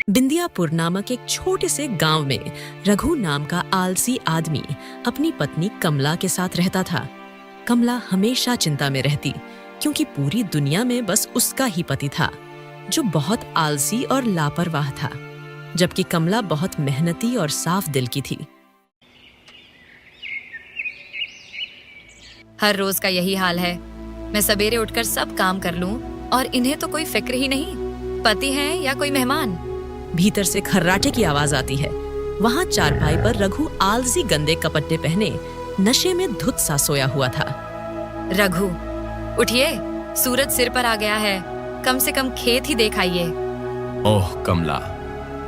बिंदियापुर नामक एक छोटे से गांव में रघु नाम का आलसी आदमी अपनी पत्नी कमला के साथ रहता था। कमला हमेशा चिंता में रहती क्योंकि पूरी दुनिया में बस उसका ही पति था जो बहुत आलसी और लापरवाह था, जबकि कमला बहुत मेहनती और साफ दिल की थी। हर रोज का यही हाल है। मैं सवेरे उठकर सब काम कर लूं और इन्हें तो कोई फिक्र ही नहीं, पति है या कोई मेहमान। भीतर से खर्राटे की आवाज आती है। वहाँ चारपाई पर रघु आलसी गंदे कपड़े पहने नशे में धुत सा सोया हुआ था। रघु, उठिए, सूरज सिर पर आ गया है, कम से कम खेत ही देख आइए। ओह कमला,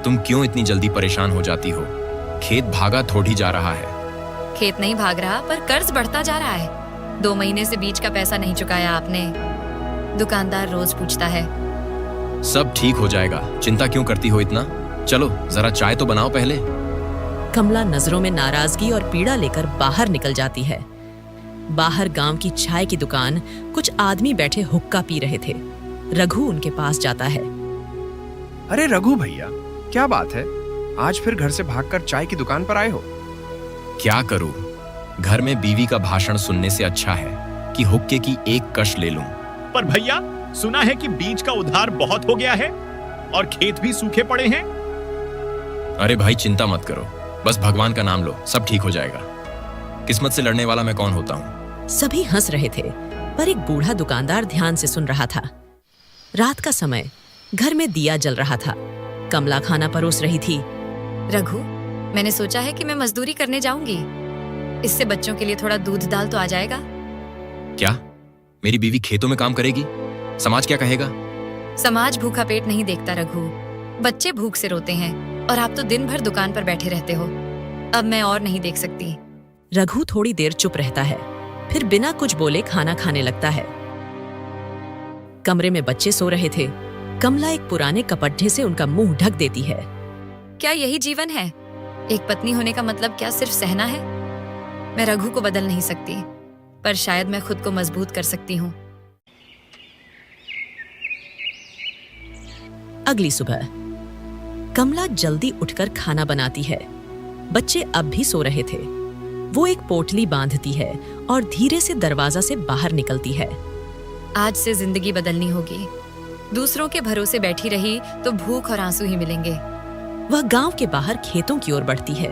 तुम क्यों इतनी जल्दी परेशान हो जाती हो? खेत भागा थोड़ी जा रहा है। खेत नहीं भाग रहा, पर कर्ज बढ़ता जा रहा है। 2 महीने से बीज का पैसा नहीं चुकाया आपने। दुकानदार रोज पूछता है। सब ठीक हो जाएगा, चिंता क्यों करती हो इतना? चलो जरा चाय तो बनाओ पहले। कमला नजरों में नाराजगी और पीड़ा लेकर बाहर निकल जाती है। बाहर गांव की चाय की दुकान कुछ आदमी बैठे हुक्का पी रहे थे। रघु उनके पास जाता है। अरे रघु भैया, क्या बात है? आज फिर घर से भागकर चाय की दुकान पर आए हो? क्या करूं? घर में बीवी का भाषण सुनने से अच्छा है कि हुक्के की एक कश ले लूं। पर भैया, सुना है कि बीज का उधार बहुत हो गया है और खेत भी सूखे पड़े हैं। अरे भाई चिंता मत करो, बस भगवान का नाम लो, सब ठीक हो जाएगा। किस्मत से लड़ने वाला मैं कौन होता हूँ? सभी हंस रहे थे, पर एक बूढ़ा दुकानदार ध्यान से सुन रहा था। रात का समय, घर में दिया जल रहा था। कमला खाना परोस रही थी। रघु, मैंने सोचा है कि मैं मजदूरी करने जाऊंगी। इससे बच्चों के लिए थोड़ा दूध दाल तो आ जाएगा। क्या मेरी बीवी खेतों में काम करेगी? समाज क्या कहेगा? समाज भूखा पेट नहीं देखता रघु, बच्चे भूख से रोते हैं और आप तो दिन भर दुकान पर बैठे रहते हो। अब मैं और नहीं देख सकती। रघु थोड़ी देर चुप रहता है, फिर बिना कुछ बोले खाना खाने लगता है। कमरे में बच्चे सो रहे थे। कमला एक पुराने कपड़े से उनका मुंह ढक देती है। क्या यही जीवन है? एक पत्नी होने का मतलब क्या सिर्फ सहना है? मैं रघु को बदल नहीं सकती, पर शायद मैं खुद को मजबूत कर सकती हूँ। अगली सुबह कमला जल्दी उठकर खाना बनाती है। बच्चे अब भी सो रहे थे। वो एक पोटली बांधती है और धीरे से दरवाजा से बाहर निकलती है। आज से जिंदगी बदलनी होगी। दूसरों के भरोसे बैठी रही तो भूख और आंसू ही मिलेंगे। वह गांव के बाहर खेतों की ओर बढ़ती है।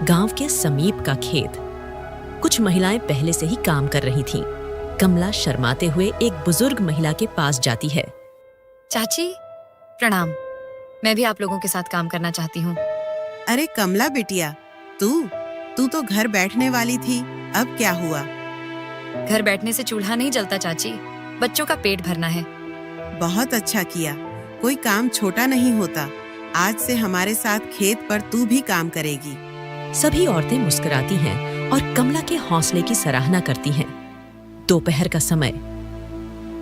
गांव के समीप का खेत। कुछ महिलाएं पहले से ही काम कर रही थीं। कमला शर्माते हुए एक बुजुर्ग महिला के पास जाती है। चाची, प्रणाम। मैं भी आप लोगों के साथ काम करना चाहती हूँ। अरे कमला बिटिया, तू तो घर बैठने वाली थी, अब क्या हुआ? घर बैठने से चूल्हा नहीं जलता चाची, बच्चों का पेट भरना है। बहुत अच्छा किया, कोई काम छोटा नहीं होता। आज से हमारे साथ खेत पर तू भी काम करेगी। सभी औरतें मुस्कुराती हैं और कमला के हौसले की सराहना करती हैं। दोपहर का समय,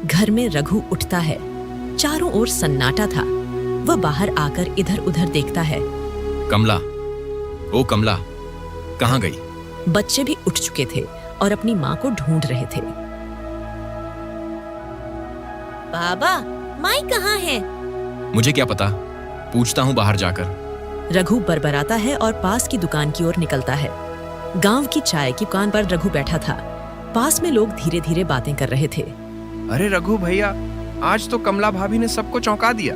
घर में रघु उठता है। चारों ओर सन्नाटा था। वह बाहर आकर इधर उधर देखता है। कमला, ओ कमला, कहाँ गई? बच्चे भी उठ चुके थे और अपनी माँ को ढूंढ रहे थे। बाबा, माई कहाँ है? मुझे क्या पता, पूछता हूँ बाहर जाकर। रघु बरबराता है और पास की दुकान की ओर निकलता है। गांव की चाय की दुकान पर रघु बैठा था। पास में लोग धीरे धीरे बातें कर रहे थे। अरे रघु भैया, आज तो कमला भाभी ने सबको चौंका दिया।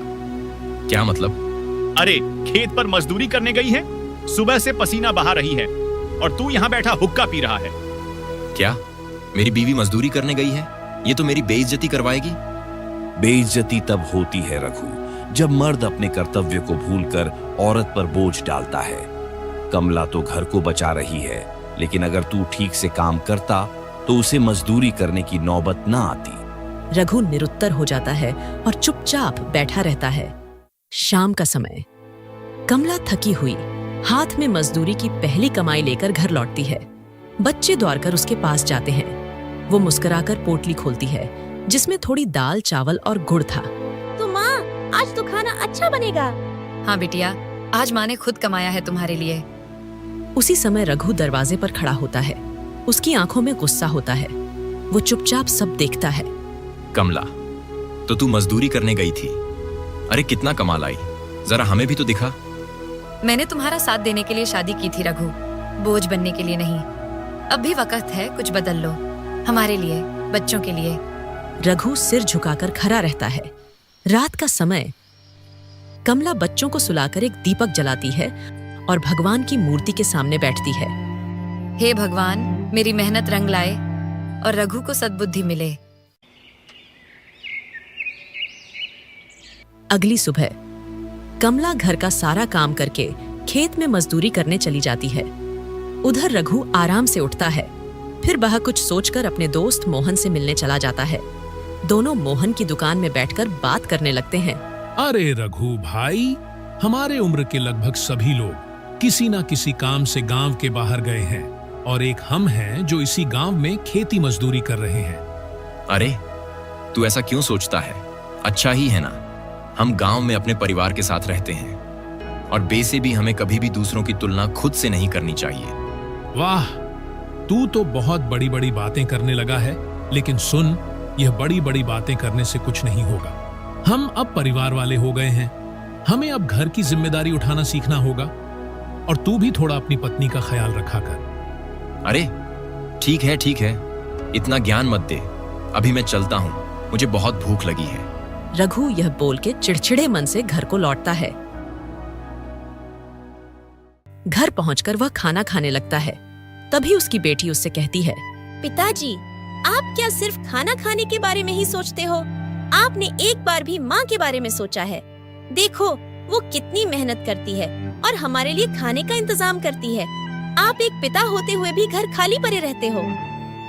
क्या मतलब? अरे खेत पर मजदूरी करने गई है, सुबह से पसीना बहा रही है और तू यहाँ बैठा हुक्का पी रहा है। क्या मेरी बीवी मजदूरी करने गई है? ये तो मेरी बेइज्जती करवाएगी। बेइज्जती तब होती है रघु, जब मर्द अपने कर्तव्य को भूलकर औरत पर बोझ डालता है। कमला तो घर को बचा रही है, लेकिन अगर तू ठीक से काम करता तो उसे मजदूरी करने की नौबत ना आती। रघु निरुत्तर हो जाता है और चुपचाप बैठा रहता है। शाम का समय, कमला थकी हुई हाथ में मजदूरी की पहली कमाई लेकर घर लौटती है। बच्चे दौड़कर उसके पास जाते हैं। वो मुस्कुराकर पोटली खोलती है, जिसमें थोड़ी दाल, चावल और गुड़ था। तो माँ, आज तो खाना अच्छा बनेगा। हाँ बिटिया, आज माँ ने खुद कमाया है तुम्हारे लिए। उसी समय रघु दरवाजे पर खड़ा होता है। उसकी आंखों में गुस्सा होता है। वो चुपचाप सब देखता है। कमला, तो तू मजदूरी करने गई थी? अरे कितना कमा लाई, जरा हमें भी तो दिखा। मैंने तुम्हारा साथ देने के लिए शादी की थी रघु, बोझ बनने के लिए नहीं। अब भी वक्त है, कुछ बदल लो, हमारे लिए, बच्चों के लिए। रघु सिर झुकाकर खड़ा रहता है। रात का समय। कमला बच्चों को सुलाकर एक दीपक जलाती है और भगवान की मूर्ति के सामने बैठती है। हे भगवान, मेरी मेहनत रंग लाए और रघु को सद्बुद्धि मिले। अगली सुबह कमला घर का सारा काम करके खेत में मजदूरी करने चली जाती है। उधर रघु आराम से उठता है, फिर वह कुछ सोचकर अपने दोस्त मोहन से मिलने चला जाता है। दोनों मोहन की दुकान में बैठकर बात करने लगते हैं। अरे रघु भाई, हमारे उम्र के लगभग सभी लोग किसी ना किसी काम से गांव के बाहर गए हैं और एक हम हैं जो इसी गांव में खेती मजदूरी कर रहे हैं। अरे तू ऐसा क्यों सोचता है? अच्छा ही है ना, हम गांव में अपने परिवार के साथ रहते हैं और वैसे भी हमें कभी भी दूसरों की तुलना खुद से नहीं करनी चाहिए। वाह, तू तो बहुत बड़ी बड़ी बातें करने लगा है, लेकिन सुन, यह बड़ी बड़ी बातें करने से कुछ नहीं होगा। हम अब परिवार वाले हो गए हैं, हमें अब घर की जिम्मेदारी उठाना सीखना होगा और तू भी थोड़ा अपनी पत्नी का ख्याल रखा कर। अरे ठीक है, इतना ज्ञान मत दे, अभी मैं चलता हूँ, मुझे बहुत भूख लगी है। रघु यह बोल के चिड़चिड़े मन से घर को लौटता है। घर पहुंचकर वह खाना खाने लगता है। तभी उसकी बेटी उससे कहती है, पिताजी, आप क्या सिर्फ खाना खाने के बारे में ही सोचते हो? आपने एक बार भी माँ के बारे में सोचा है? देखो, वो कितनी मेहनत करती है और हमारे लिए खाने का इंतजाम करती है। आप एक पिता होते हुए भी घर खाली पड़े रहते हो।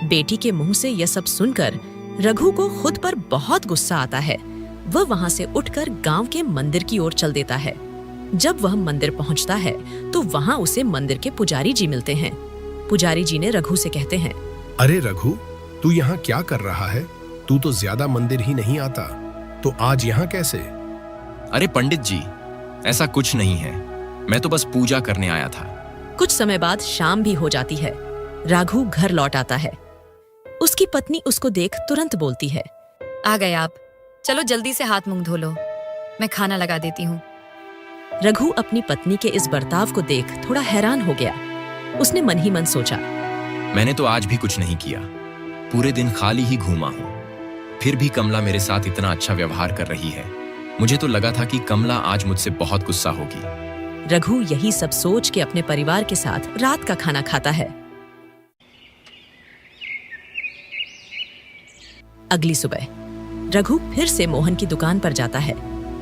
बेटी के मुंह से यह सब सुनकर रघु को खुद पर बहुत गुस्सा आता है। वह वहां से उठकर गांव के मंदिर की ओर चल देता है। जब वह मंदिर पहुंचता है तो वहां उसे मंदिर के पुजारी जी मिलते हैं। पुजारी जी ने रघु से कहते हैं, अरे रघु, तू यहाँ क्या कर रहा है? तू तो ज्यादा मंदिर ही नहीं आता, तो आज यहाँ कैसे? अरे पंडित जी, ऐसा कुछ नहीं है, मैं तो बस पूजा करने आया था। कुछ समय बाद शाम भी हो जाती है। रघु घर लौट आता है। उसकी पत्नी उसको देख तुरंत बोलती है, आ गए आप, चलो जल्दी से हाथ मुंह धो लो, मैं खाना लगा देती हूँ। रघु अपनी पत्नी के इस बर्ताव को देख थोड़ा हैरान हो गया। उसने मन ही मन सोचा, मैंने तो आज भी कुछ नहीं किया, पूरे दिन खाली ही घूमा हूँ, फिर भी कमला मेरे साथ इतना अच्छा व्यवहार कर रही है। मुझे तो लगा था कि कमला आज मुझसे बहुत गुस्सा होगी। रघु यही सब सोच के अपने परिवार के साथ रात का खाना खाता है। अगली सुबह रघु फिर से मोहन की दुकान पर जाता है।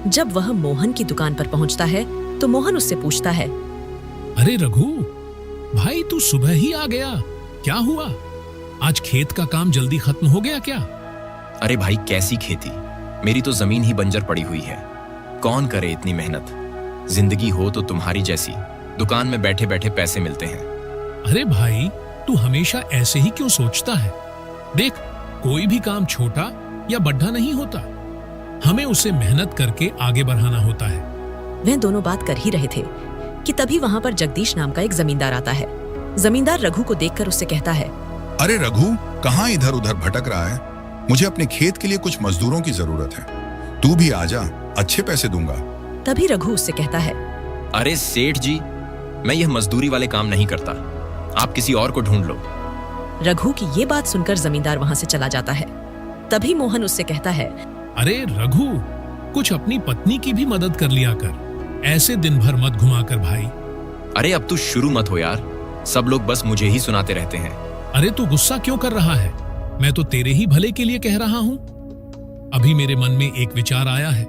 जब वह मोहन की दुकान पर पहुंचता है तो मोहन उससे पूछता है, अरे रघु भाई, तू सुबह ही आ गया, क्या हुआ? आज खेत का काम जल्दी खत्म हो गया क्या? अरे भाई, कैसी खेती, मेरी तो जमीन ही बंजर पड़ी हुई है, कौन करे इतनी मेहनत। जिंदगी हो तो तुम्हारी जैसी, दुकान में बैठे बैठे पैसे मिलते हैं। अरे भाई, तू हमेशा ऐसे ही क्यों सोचता है? देख, कोई भी काम छोटा या बड़ा नहीं होता, हमें उसे मेहनत करके आगे बढ़ाना होता है। वे दोनों बात कर ही रहे थे कि तभी वहां पर जगदीश नाम का एक जमींदार आता है। जमींदार रघु को देखकर उससे कहता है, अरे रघु, कहाँ इधर उधर भटक रहा है? मुझे अपने खेत के लिए कुछ मजदूरों की जरूरत है, तू भी आजा, अच्छे पैसे दूंगा। तभी रघु उससे कहता है, अरे सेठ जी, मैं यह मजदूरी वाले काम नहीं करता, आप किसी और को ढूंढ लो। रघु की ये बात सुनकर जमींदार वहां से चला जाता है। तभी मोहन उससे कहता है, अरे रघु, कुछ अपनी पत्नी की भी मदद कर लिया कर, ऐसे दिन भर मत घुमा कर भाई। अरे अब तू शुरू मत हो यार, सब लोग बस मुझे ही सुनाते रहते हैं। अरे तू गुस्सा क्यों कर रहा है? मैं तो तेरे ही भले के लिए कह रहा हूँ। अभी मेरे मन में एक विचार आया है,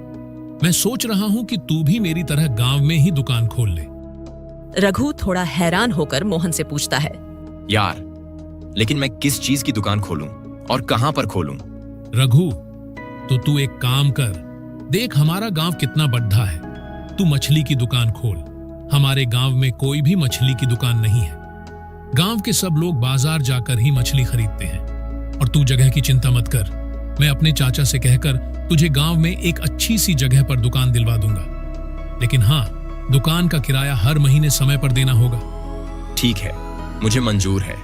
मैं सोच रहा हूँ कि तू भी मेरी तरह गांव में ही दुकान खोल ले। रघु थोड़ा हैरान होकर मोहन से पूछता है, यार, लेकिन मैं किस चीज की दुकान खोलूं और कहां पर खोलूं? रघु, तो तू एक काम कर, देख हमारा गांव कितना बड़ा है, तू मछली की दुकान खोल। हमारे गांव में कोई भी मछली की दुकान नहीं है, गांव के सब लोग बाजार जाकर ही मछली खरीदते हैं। और तू जगह की चिंता मत कर, मैं अपने चाचा से कहकर तुझे गांव में एक अच्छी सी जगह पर दुकान दिलवा दूंगा, लेकिन हाँ, दुकान का किराया हर महीने समय पर देना होगा। ठीक है, मुझे मंजूर है।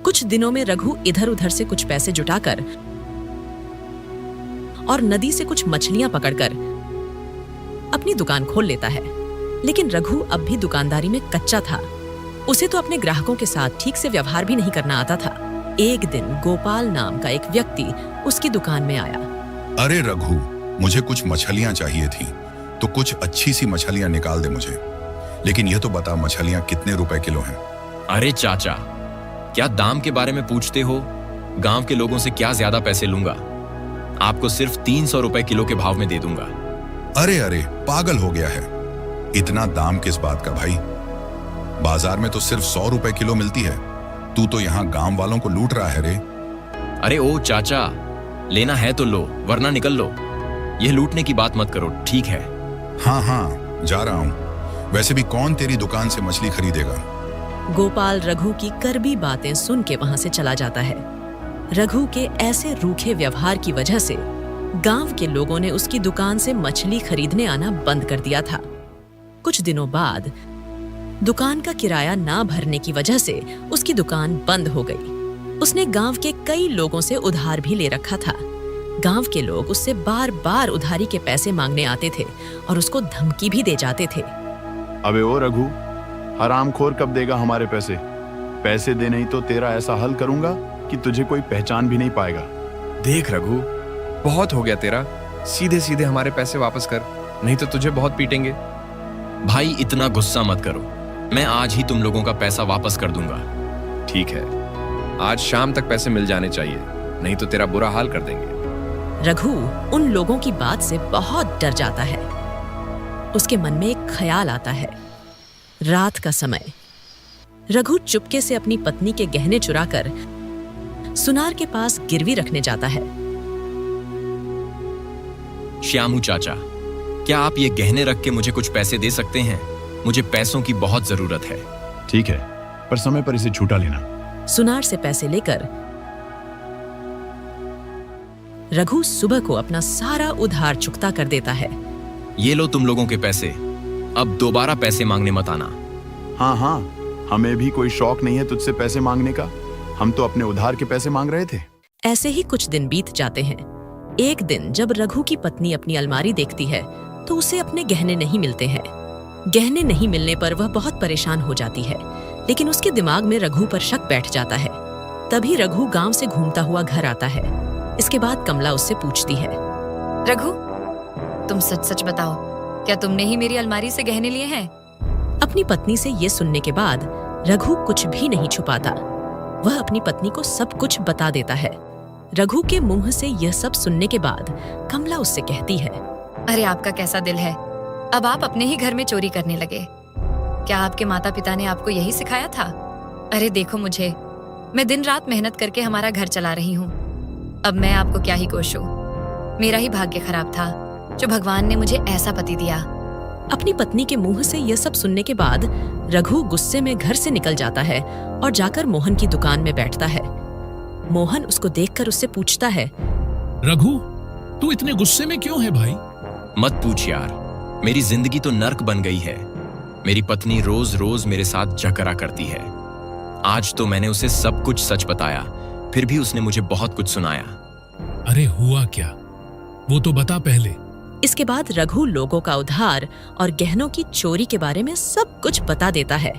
कुछ दिनों में रघु इधर उधर से कुछ पैसे जुटाकर और नदी से कुछ मछलियां पकड़कर अपनी दुकान खोल लेता है। लेकिन रघु अब भी दुकानदारी में कच्चा था। उसे तो अपने ग्राहकों के साथ ठीक से व्यवहार भी नहीं करना आता था। एक दिन गोपाल नाम का एक व्यक्ति उसकी दुकान में आया। अरे रघु, मुझे कुछ मछलियां चाहिए थी, तो कुछ अच्छी सी मछलियां निकाल दे मुझे। लेकिन यह तो बता, मछलियां कितने रुपए किलो हैं? अरे चाचा, क्या दाम के बारे में पूछते हो? गांव के लोगों से क्या ज्यादा पैसे लूंगा? आपको सिर्फ 300 रुपए किलो के भाव में दे दूंगा। अरे अरे, पागल हो गया है? इतना दाम किस बात का भाई? बाजार में तो सिर्फ 100 रुपए किलो मिलती है। तू तो यहाँ गांव वालों को लूट रहा है रे। अरे ओ चाचा, लेना है तो लो, वरना निकल लो। यह लूटने की बात मत करो, ठीक है? हाँ हाँ, जा रहा हूँ। वैसे भी कौन तेरी दुकान से मछली खरीदेगा? गोपाल रघु की कड़वी बातें सुन के वहां से चला जाता है। रघु के ऐसे रूखे व्यवहार की वजह से गांव के लोगों ने उसकी दुकान से मछली खरीदने आना बंद कर दिया था। कुछ दिनों बाद दुकान का किराया ना भरने की वजह से उसकी दुकान बंद हो गई। उसने गांव के कई लोगों से उधार भी ले रखा था। गांव के लोग उससे बार बार उधारी के पैसे मांगने आते थे और उसको धमकी भी दे जाते थे। अबे ओ रघु, हरामखोर कब देगा हमारे पैसे? पैसे दे, नहीं तो तेरा ऐसा हल करूंगा कि तुझे कोई पहचान भी नहीं पाएगा। देख रघु, बहुत हो गया तेरा। सीधे सीधे हमारे पैसे वापस कर, नहीं तो तुझे बहुत पीटेंगे। भाई इतना गुस्सा मत करो, मैं आज ही तुम लोगों का पैसा वापस कर दूंगा। ठीक है, आज शाम तक पैसे मिल जाने चाहिए, नहीं तो तेरा बुरा हाल कर देंगे। रघु उन लोगों की बात से बहुत डर जाता है। उसके मन में एक ख्याल आता है। रात का समय, रघु चुपके से अपनी पत्नी के गहने चुराकर सुनार के पास गिरवी रखने जाता है। श्यामू चाचा, क्या आप ये गहने रख के मुझे कुछ पैसे दे सकते हैं? मुझे पैसों की बहुत जरूरत है। ठीक है, पर समय पर इसे छूटा लेना। सुनार से पैसे लेकर रघु सुबह को अपना सारा उधार चुकता कर देता है। ये लो तुम लोगों के पैसे, अब दोबारा पैसे मांगने मत आना। हाँ हाँ, हमें भी कोई शौक नहीं है तुझसे पैसे मांगने का। हम तो अपने उधार के पैसे मांग रहे थे। ऐसे ही कुछ दिन बीत जाते हैं। एक दिन जब रघु की पत्नी अपनी अलमारी देखती है तो उसे अपने गहने नहीं मिलते हैं। गहने नहीं मिलने पर वह बहुत परेशान हो जाती है, लेकिन उसके दिमाग में रघु पर शक बैठ जाता है। तभी रघु गांव से घूमता हुआ घर आता है। इसके बाद कमला उससे पूछती है, रघु, तुम सच सच बताओ, क्या तुमने ही मेरी अलमारी से गहने लिए हैं? अपनी पत्नी से ये सुनने के बाद रघु कुछ भी नहीं छुपाता। वह अपनी पत्नी को सब कुछ बता देता है। रघु के मुंह से यह सब सुनने के बाद कमला उससे कहती है, अरे आपका कैसा दिल है, अब आप अपने ही घर में चोरी करने लगे। क्या आपके माता पिता ने आपको यही सिखाया था? अरे देखो मुझे, मैं दिन रात मेहनत करके हमारा घर चला रही हूँ। अब मैं आपको क्या ही कोशूं। मेरा ही भाग्य खराब था जो भगवान ने मुझे ऐसा पति दिया। अपनी पत्नी के मुंह से यह सब सुनने के बाद रघु गुस्से में घर से निकल जाता है और जाकर मोहन की दुकान में बैठता है। मोहन उसको देखकर उससे पूछता है, रघु, तू इतने गुस्से में क्यों है भाई? मत पूछ यार, मेरी जिंदगी तो नर्क बन गई है। मेरी पत्नी रोज रोज मेरे साथ झगड़ा करती है। आज तो मैंने उसे सब कुछ सच बताया, फिर भी उसने मुझे बहुत कुछ सुनाया। अरे हुआ क्या, वो तो बता पहले। इसके बाद रघु लोगों का उधार और गहनों की चोरी के बारे में सब कुछ बता देता है।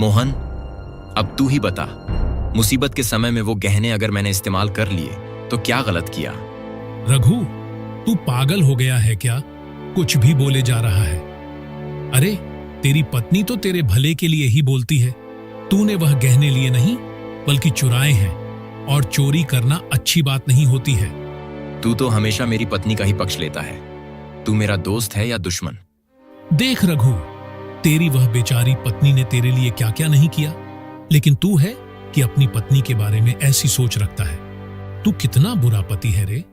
मोहन, अब तू ही बता, मुसीबत के समय में वो गहने अगर मैंने इस्तेमाल कर लिए तो क्या गलत किया? रघु, तू पागल हो गया है क्या? कुछ भी बोले जा रहा है। अरे तेरी पत्नी तो तेरे भले के लिए ही बोलती है। तूने वह गहने लिए नहीं, बल्कि चुराए हैं, और चोरी करना अच्छी बात नहीं होती है। तू तो हमेशा मेरी पत्नी का ही पक्ष लेता है। तू मेरा दोस्त है या दुश्मन? देख रघु, तेरी वह बेचारी पत्नी ने तेरे लिए क्या क्या नहीं किया, लेकिन तू है कि अपनी पत्नी के बारे में ऐसी सोच रखता है। तू कितना बुरा पति है रे।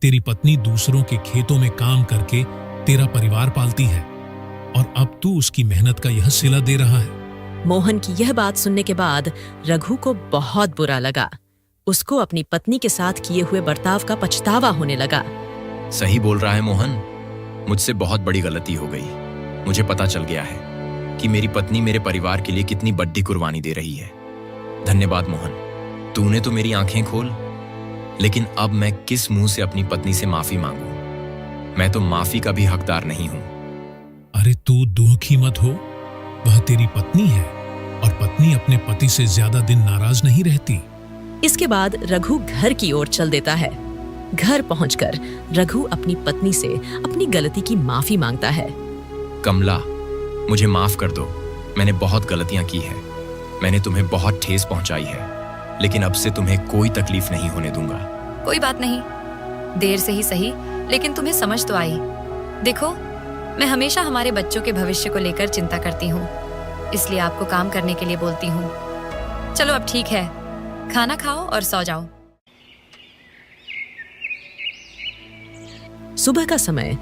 तेरी पत्नी दूसरों के खेतों में काम करके तेरा परिवार पालती है, और अब तू उसकी मेहनत का यह सिला दे रहा है। मोहन की यह बात सुनने के बाद रघु को बहुत बुरा लगा। उसको अपनी पत्नी के साथ किए हुए बर्ताव का पछतावा होने लगा। सही बोल रहा है मोहन, मुझसे बहुत बड़ी गलती हो गई। मुझे पता चल गया है कि मेरी पत्नी मेरे परिवार के लिए कितनी बड़ी कुर्बानी दे रही है। धन्यवाद मोहन, तूने तो मेरी आंखें खोल। लेकिन अब मैं किस मुंह से अपनी पत्नी से माफी मांगूं? मैं तो माफी का भी हकदार नहीं हूं। अरे तू दुखी मत हो, वह तेरी पत्नी है और पत्नी अपने पति से ज्यादा दिन नाराज नहीं रहती। इसके बाद रघु घर की ओर चल देता है। घर पहुंचकर रघु अपनी पत्नी से अपनी गलती की माफी मांगता है। कमला, मुझे माफ कर दो, मैंने बहुत गलतियां की है। मैंने तुम्हें बहुत ठेस पहुंचाई है, लेकिन अब से तुम्हें कोई तकलीफ नहीं होने दूंगा। कोई बात नहीं, देर से ही सही, लेकिन तुम्हें समझ तो आई। देखो, मैं हमेशा हमारे बच्चों के भविष्य को लेकर चिंता करती हूँ, इसलिए आपको काम करने के लिए बोलती हूँ। चलो अब ठीक है, खाना खाओ और सो जाओ। सुबह का समय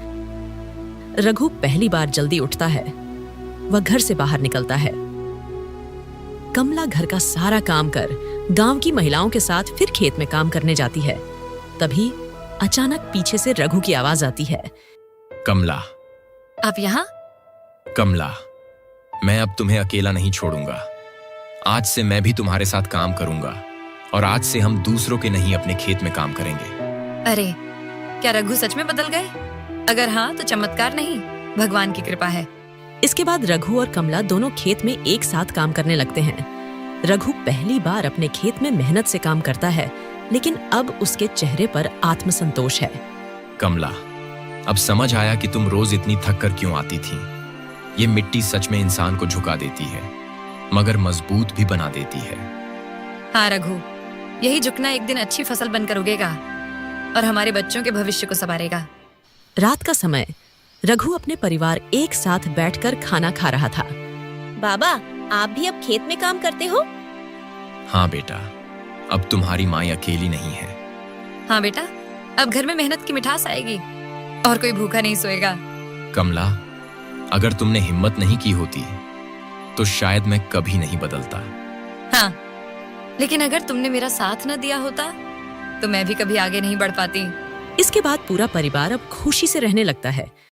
रघु पहली बार जल्दी उठता है। वह घर से बाहर निकलता है। कमला घर का सारा काम कर गांव की महिलाओं के साथ फिर खेत में काम करने जाती है। तभी अचानक पीछे से रघु की आवाज आती है। कमला, आप यहाँ? कमला, मैं अब तुम्हें अकेला नहीं छोड़ूंगा। आज से मैं भी तुम्हारे साथ काम करूंगा और आज से हम दूसरों के नहीं अपने खेत में काम करेंगे। अरे, क्या रघु सच में बदल गए? अगर हाँ तो चमत्कार नहीं, भगवान की कृपा है। इसके बाद रघु और कमला दोनों खेत में एक साथ काम करने लगते हैं। रघु पहली बार अपने खेत में मेहनत से काम करता है, लेकिन अब उसके चेहरे पर आत्मसंतोष है। कमला, अब समझ आया कि तुम रोज इतनी थक कर क्यों आती थी। ये मिट्टी सच में इंसान को झुका देती है, मगर मजबूत भी बना देती है। हाँ रघु, यही झुकना एक दिन अच्छी फसल बनकर उगेगा और हमारे बच्चों के भविष्य को संवारेगा। रात का समय रघु अपने परिवार एक साथ बैठकर खाना खा रहा था। बाबा, आप भी अब खेत में काम करते हो? हाँ बेटा, अब तुम्हारी माँ अकेली नहीं है। हाँ बेटा, अब घर में मेहनत की मिठास आएगी और कोई भूखा नहीं सोएगा। कमला, अगर तुमने हिम्मत नहीं की होती तो शायद मैं कभी नहीं बदलता। हाँ, लेकिन अगर तुमने मेरा साथ न दिया होता तो मैं भी कभी आगे नहीं बढ़ पाती। इसके बाद पूरा परिवार अब खुशी से रहने लगता है।